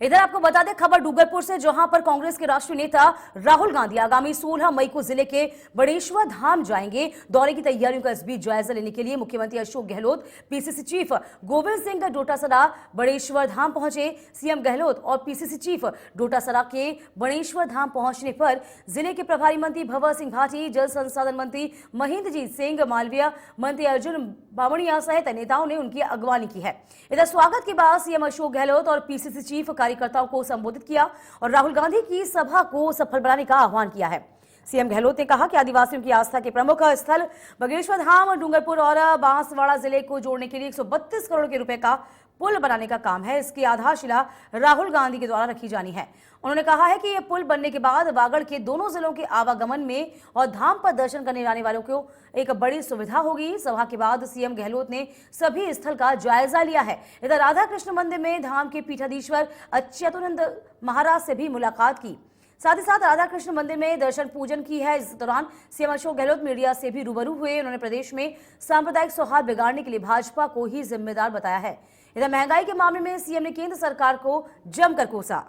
इधर आपको बता दें खबर डूंगरपुर से, जहां पर कांग्रेस के राष्ट्रीय नेता राहुल गांधी आगामी 16 मई को जिले के बड़ेश्वर धाम जाएंगे। दौरे की तैयारियों का इस बीच जायजा लेने के लिए मुख्यमंत्री अशोक गहलोत, पीसीसी चीफ गोविंद सिंह डोटासरा बड़ेश्वर धाम पहुंचे। सीएम गहलोत और पीसीसी चीफ डोटासरा के बड़ेश्वर धाम पहुंचने पर जिले के प्रभारी मंत्री भंवर सिंह भाटी, जल संसाधन मंत्री महेंद्रजीत सिंह मालवीय, मंत्री अर्जुन बामणिया सहित नेताओं ने उनकी अगवानी की है। इधर स्वागत के बाद सीएम अशोक गहलोत और पीसीसी चीफ कार्यकर्ताओं को संबोधित किया और राहुल गांधी की सभा को सफल बनाने का आह्वान किया है। सीएम गहलोत ने कहा कि आदिवासियों की आस्था के प्रमुख स्थल बगेश्वर धाम डूंगरपुर और बांसवाड़ा जिले को जोड़ने के लिए 132 करोड़ के रुपए का पुल बनाने का काम है। इसकी आधारशिला राहुल गांधी के द्वारा रखी जानी है। उन्होंने कहा है कि यह पुल बनने के बाद वागड़ के दोनों जिलों के आवागमन में और धाम पर दर्शन करने आने वालों को एक बड़ी सुविधा होगी। सभा के बाद सीएम गहलोत ने सभी स्थल का जायजा लिया है। इधर राधा कृष्ण मंदिर में धाम के पीठाधीश्वर अच्युतानंद महाराज से भी मुलाकात की, साथ ही साथ राधा कृष्ण मंदिर में दर्शन पूजन की है। इस दौरान सीएम अशोक गहलोत मीडिया से भी रूबरू हुए। उन्होंने प्रदेश में सांप्रदायिक सौहार्द बिगाड़ने के लिए भाजपा को ही जिम्मेदार बताया है। इधर महंगाई के मामले में सीएम ने केंद्र सरकार को जमकर कोसा।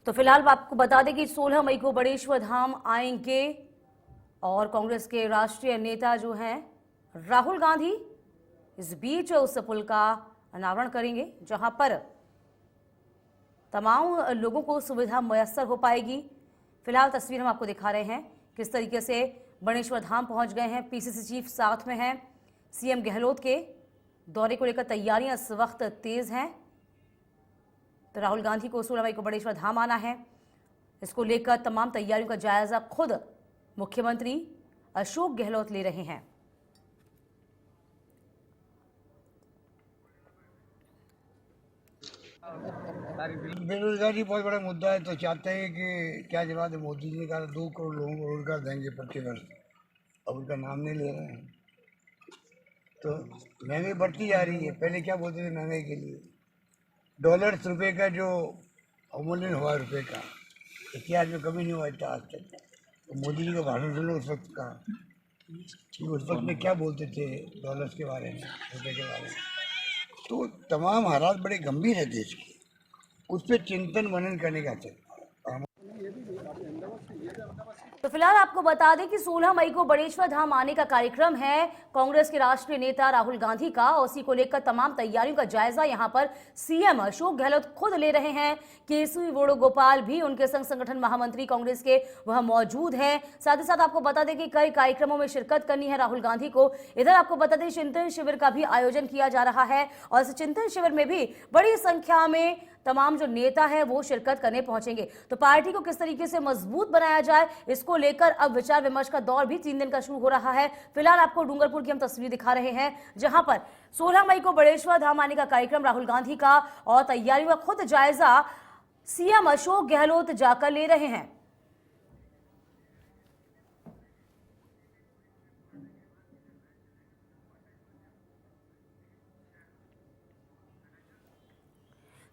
तो फिलहाल आपको बता दें कि 16 मई को बड़ेश्वर धाम आएंगे और कांग्रेस के राष्ट्रीय नेता जो हैं राहुल गांधी इस बीच उस पुल का अनावरण करेंगे, जहां पर तमाम लोगों को सुविधा मुयस्सर हो पाएगी। फिलहाल तस्वीर हम आपको दिखा रहे हैं किस तरीके से बड़ेश्वर धाम पहुंच गए हैं। पीसीसी चीफ साथ में हैं। सीएम गहलोत के दौरे को लेकर तैयारियां इस वक्त तेज हैं। तो राहुल गांधी को 16 मई को बड़ेश्वर धाम आना है। इसको लेकर तमाम तैयारियों का जायजा खुद मुख्यमंत्री अशोक गहलोत ले रहे हैं। बेरोजगारी बहुत बड़ा मुद्दा है। तो चाहते हैं कि क्या जवाब है, मोदी जी ने कहा 2 करोड़ लोगों को रोजगार देंगे प्रति वर्ष, अब उनका नाम नहीं ले रहे हैं। तो महंगाई बढ़ती जा रही है। पहले क्या बोलते थे महंगाई के लिए, डॉलर रुपए का जो अवमूल्यन हुआ रुपए का, इतिहास में कभी नहीं हुआ था आज तक। तो मोदी जी का भाषण सुन लो उस वक्त का, कि उस वक्त में क्या बोलते थे डॉलर्स के बारे में, रुपए के बारे में। तो तमाम हालात बड़े गंभीर है देश के, उस पर चिंतन मनन करने का चाहिए। तो फिलहाल आपको बता दें कि 16 मई को बड़ेश्वर धाम आने का कार्यक्रम है कांग्रेस के राष्ट्रीय नेता राहुल गांधी का। उसी को लेकर तमाम तैयारियों का जायजा यहां पर सीएम अशोक गहलोत खुद ले रहे हैं। केसरी वेणुगोपाल भी उनके संग संगठन महामंत्री कांग्रेस के वह मौजूद हैं। साथ ही साथ आपको बता दें कि कई कार्यक्रमों में शिरकत करनी है राहुल गांधी को। इधर आपको बता दें चिंतन शिविर का भी आयोजन किया जा रहा है और इस चिंतन शिविर में भी बड़ी संख्या में तमाम जो नेता है वो शिरकत करने पहुंचेंगे। तो पार्टी को किस तरीके से मजबूत बनाया जाए, इसको लेकर अब विचार विमर्श का दौर भी 3 दिन का शुरू हो रहा है। फिलहाल आपको डूंगरपुर की हम तस्वीर दिखा रहे हैं, जहां पर 16 मई को बड़ेश्वर धाम आने का कार्यक्रम राहुल गांधी का और तैयारियों का खुद जायजा सीएम अशोक गहलोत जाकर ले रहे हैं।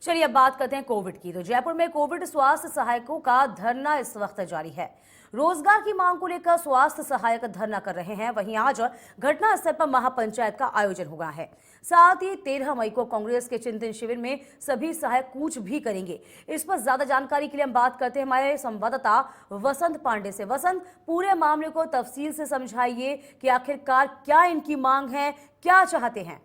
चलिए अब बात करते हैं कोविड की। तो जयपुर में कोविड स्वास्थ्य सहायकों का धरना इस वक्त जारी है। रोजगार की मांग को लेकर स्वास्थ्य सहायक धरना कर रहे हैं। वहीं आज घटना स्थल पर महापंचायत का आयोजन हुआ है। साथ ही 13 मई को कांग्रेस के चिंतन शिविर में सभी सहायक कूच भी करेंगे। इस पर ज्यादा जानकारी के लिए हम बात करते हैं हमारे संवाददाता वसंत पांडे से। वसंत, पूरे मामले को तफसील से समझाइए कि आखिरकार क्या इनकी मांग है, क्या चाहते हैं।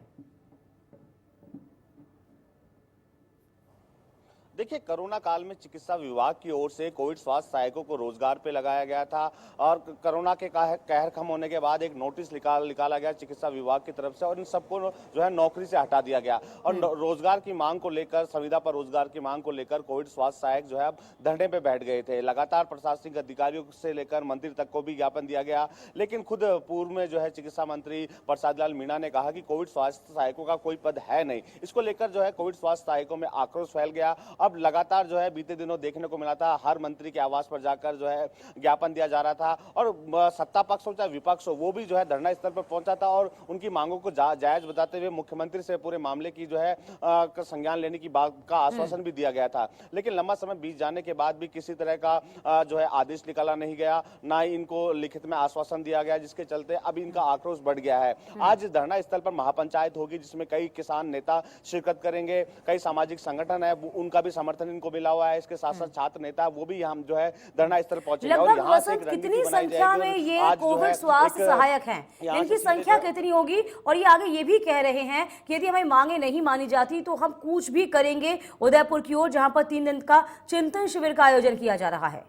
देखिए, कोरोना काल में चिकित्सा विभाग की ओर से कोविड स्वास्थ्य सहायकों को रोजगार पे लगाया गया था और कोरोना के कहर खत्म होने के बाद एक नोटिस निकाला गया चिकित्सा विभाग की तरफ से और इन सबको जो है नौकरी से हटा दिया गया। और रोजगार की मांग को लेकर, संविदा पर रोजगार की मांग को लेकर कोविड स्वास्थ्य सहायक जो है अब धरने पे बैठ गए थे। लगातार प्रशासनिक अधिकारियों से लेकर मंत्री तक को भी ज्ञापन दिया गया, लेकिन खुद पूर्व में जो है चिकित्सा मंत्री प्रसाद लाल मीणा ने कहा कि कोविड स्वास्थ्य सहायकों का कोई पद है नहीं। इसको लेकर जो है कोविड स्वास्थ्य सहायकों में आक्रोश फैल गया। अब लगातार जो है बीते दिनों देखने को मिला था, हर मंत्री के आवास पर जाकर जो है ज्ञापन दिया जा रहा था और सत्ता पक्ष हो चाहे विपक्ष हो वो भी जो है धरना स्थल पर पहुंचा था और उनकी मांगों को जायज बताते हुए मुख्यमंत्री से पूरे मामले की जो है संज्ञान लेने की बात का आश्वासन भी दिया गया था। लेकिन लंबा समय बीत जाने के बाद भी किसी तरह का जो है आदेश निकाला नहीं गया, ना ही इनको लिखित में आश्वासन दिया गया, जिसके चलते अब इनका आक्रोश बढ़ गया है। आज धरना स्थल पर महापंचायत होगी जिसमें कई किसान नेता शिरकत करेंगे, कई सामाजिक संगठन है उनका भी समर्थन इनको मिला हुआ है, इसके साथ साथ छात्र नेता वो भी हम जो है धरना स्थल पहुंचे और यहाँ से कितनी संख्या में ये कोविड स्वास्थ्य सहायक हैं, इनकी संख्या कितनी होगी? और ये आगे ये भी कह रहे हैं कि यदि हमें मांगे नहीं मानी जाती तो हम कूच भी करेंगे उदयपुर की ओर, जहां पर 3 दिन का चिंतन शिविर का आयोजन किया जा रहा है।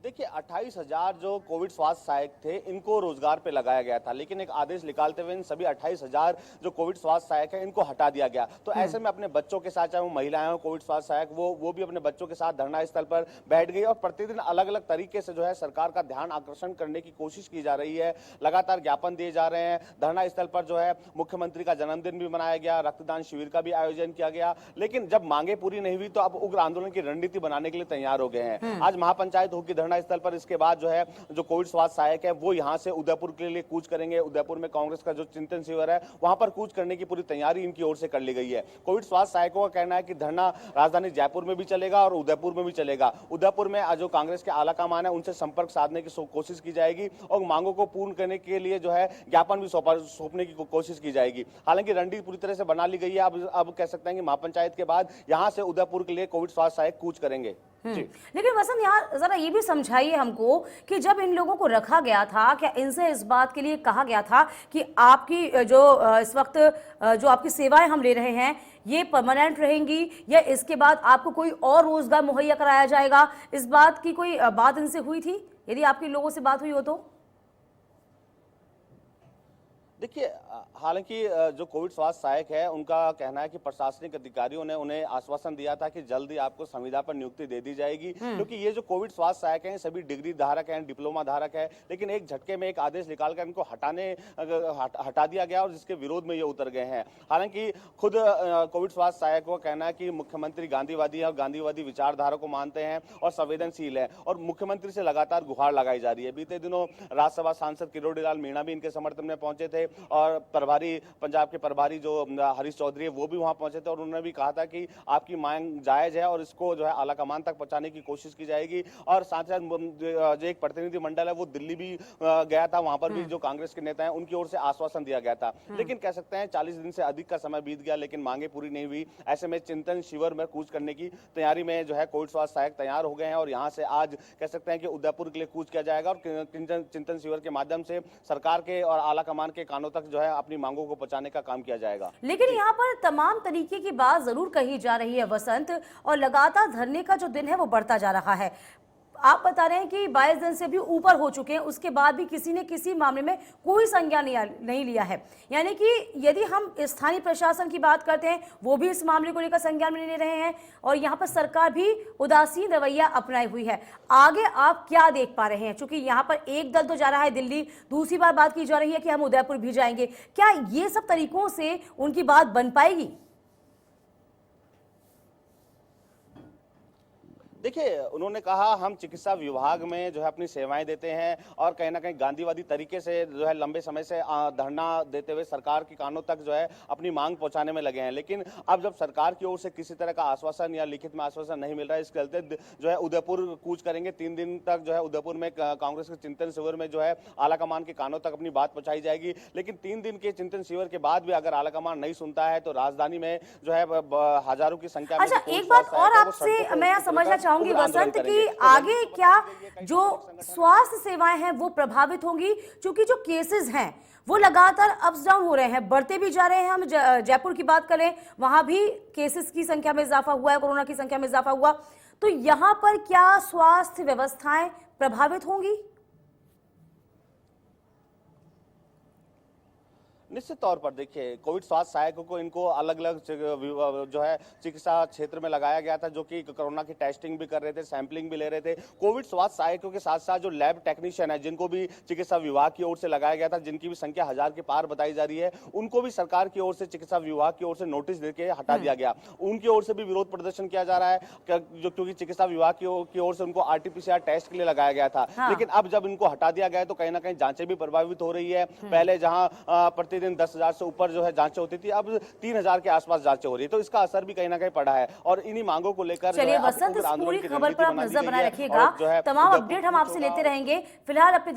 देखिए 28,000 जो कोविड स्वास्थ्य सहायक थे इनको रोजगार पे लगाया गया था, लेकिन एक आदेश निकालते हुए इन सभी 28,000 जो कोविड स्वास्थ्य सहायक है इनको हटा दिया गया। तो ऐसे में अपने बच्चों के साथ, चाहे वो महिलाएं हो कोविड स्वास्थ्य सहायक, वो भी अपने बच्चों के साथ धरना स्थल पर बैठ गई और प्रतिदिन अलग अलग तरीके से जो है सरकार का ध्यान आकर्षण करने की कोशिश की जा रही है। लगातार ज्ञापन दिए जा रहे हैं। धरना स्थल पर जो है मुख्यमंत्री का जन्मदिन भी मनाया गया, रक्तदान शिविर का भी आयोजन किया गया, लेकिन जब मांगे पूरी नहीं हुई तो अब उग्र आंदोलन की रणनीति बनाने के लिए तैयार हो गए हैं। आज महापंचायत होगी धरना स्थल पर, इसके बाद जो है जो कोविड स्वास्थ्य सहायक है वो यहां से उदयपुर के लिए कूच करेंगे। उदयपुर में कांग्रेस का जो चिंतन शिविर है वहां पर कूच करने की पूरी तैयारी इनकी ओर से कर ली गई है। कोविड स्वास्थ्य सहायकों का कहना है कि धरना राजधानी जयपुर में भी चलेगा और उदयपुर में भी चलेगा। उदयपुर में जो कांग्रेस के आला कमान है उनसे संपर्क साधने की कोशिश की जाएगी और मांगों को पूर्ण करने के लिए जो है ज्ञापन भी सौंपने की कोशिश की जाएगी। हालांकि रणनीति पूरी तरह से बना ली गई है। अब कह सकते हैं कि महापंचायत के बाद यहां से उदयपुर के लिए कोविड स्वास्थ्य सहायक कूच करेंगे। लेकिन वसंत यहाँ जरा ये भी समझाइए हमको कि जब इन लोगों को रखा गया था, क्या इनसे इस बात के लिए कहा गया था कि आपकी जो इस वक्त जो आपकी सेवाएं हम ले रहे हैं ये परमानेंट रहेंगी या इसके बाद आपको कोई और रोजगार मुहैया कराया जाएगा? इस बात की कोई बात इनसे हुई थी, यदि आपके लोगों से बात हुई हो तो? देखिए हालांकि जो कोविड स्वास्थ्य सहायक है उनका कहना है कि प्रशासनिक अधिकारियों ने उन्हें आश्वासन दिया था कि जल्दी आपको संविदा पर नियुक्ति दे दी जाएगी, क्योंकि ये जो कोविड स्वास्थ्य सहायक हैं सभी डिग्री धारक हैं, डिप्लोमा धारक है, लेकिन एक झटके में एक आदेश निकालकर इनको हटा दिया गया और जिसके विरोध में ये उतर गए हैं। हालांकि खुद कोविड स्वास्थ्य सहायकों का कहना है कि मुख्यमंत्री गांधीवादी है और गांधीवादी विचारधारा को मानते हैं और संवेदनशील है और मुख्यमंत्री से लगातार गुहार लगाई जा रही है। बीते दिनों राज्यसभा सांसद किरोड़ी लाल मीणा भी इनके समर्थन में पहुंचे थे और पंजाब के प्रभारी जो हरीश चौधरी है वो भी वहां पहुंचे थे और उन्होंने भी कहा था कि आपकी मांग जायज है और इसको जो है आला कमान तक पहुंचाने की कोशिश की जाएगी। और साथ ही साथ जो एक प्रतिनिधि मंडल है वो दिल्ली भी गया था, वहां पर भी जो कांग्रेस के नेता हैं उनकी ओर से आश्वासन दिया गया था। लेकिन कह सकते हैं 40 दिन से अधिक का समय बीत गया लेकिन मांगे पूरी नहीं हुई। ऐसे में चिंतन शिविर में कूच करने की तैयारी में जो है कोविड स्वास्थ्य सहायक तैयार हो गए हैं और यहाँ से आज कह सकते हैं कि उदयपुर के लिए कूच किया जाएगा और चिंतन शिविर के माध्यम से सरकार के और आला कमान के कानों तक जो है अपनी मांगों को पहुंचाने का काम किया जाएगा। लेकिन यहाँ पर तमाम तरीके की बात जरूर कही जा रही है वसंत, और लगातार धरने का जो दिन है वो बढ़ता जा रहा है। आप बता रहे हैं कि 22 दिन से भी ऊपर हो चुके हैं, उसके बाद भी किसी ने किसी मामले में कोई संज्ञान नहीं लिया है। यानी कि यदि हम स्थानीय प्रशासन की बात करते हैं वो भी इस मामले को लेकर संज्ञान नहीं ले रहे हैं और यहाँ पर सरकार भी उदासीन रवैया अपनाई हुई है। आगे आप क्या देख पा रहे हैं? क्योंकि यहाँ पर एक दल तो जा रहा है दिल्ली, दूसरी बार बात की जा रही है कि हम उदयपुर भी जाएंगे। क्या ये सब तरीकों से उनकी बात बन पाएगी? देखिए उन्होंने कहा हम चिकित्सा विभाग में जो है अपनी सेवाएं देते हैं और कहीं ना कहीं गांधीवादी तरीके से जो है लंबे समय से धरना देते हुए सरकार के कानों तक जो है अपनी मांग पहुंचाने में लगे हैं। लेकिन अब जब सरकार की ओर से किसी तरह का आश्वासन या लिखित में आश्वासन नहीं मिल रहा है, इसके चलते जो है उदयपुर कूच करेंगे। 3 दिन तक जो है उदयपुर में कांग्रेस के चिंतन शिविर में जो है आला कमान के कानों तक अपनी बात पहुंचाई जाएगी। लेकिन 3 दिन के चिंतन शिविर के बाद भी अगर आला कमान नहीं सुनता है तो राजधानी में जो है हजारों की संख्या में। अच्छा, एक बात और आपसे मैं समझना चाहूंगी वसंत कि आगे क्या जो स्वास्थ्य सेवाएं हैं वो प्रभावित होंगी, क्योंकि जो केसेस हैं वो लगातार अप्स डाउन हो रहे हैं, बढ़ते भी जा रहे हैं। हम जयपुर की बात करें, वहां भी केसेस की संख्या में इजाफा हुआ है, कोरोना की संख्या में इजाफा हुआ, तो यहां पर क्या स्वास्थ्य व्यवस्थाएं प्रभावित होंगी? निश्चित तौर पर देखिए, कोविड स्वास्थ्य सहायकों को इनको अलग अलग जो है चिकित्सा क्षेत्र में लगाया गया था, जो कि कोरोना की टेस्टिंग भी कर रहे थे, सैंपलिंग भी ले रहे थे। कोविड स्वास्थ्य सहायकों के साथ साथ जो लैब टेक्नीशियन है, जिनको भी चिकित्सा विभाग की ओर से लगाया गया था, जिनकी भी संख्या 1000 के पार बताई जा रही है, उनको भी सरकार की ओर से, चिकित्सा विभाग की ओर से नोटिस देके हटा दिया गया। उनकी ओर से भी विरोध प्रदर्शन किया जा रहा है, जो क्योंकि चिकित्सा विभाग की ओर से उनको RT-PCR टेस्ट के लिए लगाया गया था। लेकिन अब जब इनको हटा दिया गया है तो कहीं ना कहीं जांचें भी प्रभावित हो रही है। पहले जहां प्रतिदिन 10,000 से ऊपर जो है जांचें होती थी, अब 3,000 के आसपास जांचें हो रही है, तो इसका असर भी कहीं ना कहीं पड़ा है। और इन्हीं मांगों को लेकर चलिए वसंत, इस पूरी खबर पर आप नजर बनाए रखिएगा। तमाम अपडेट हम आपसे लेते रहेंगे। फिलहाल अपने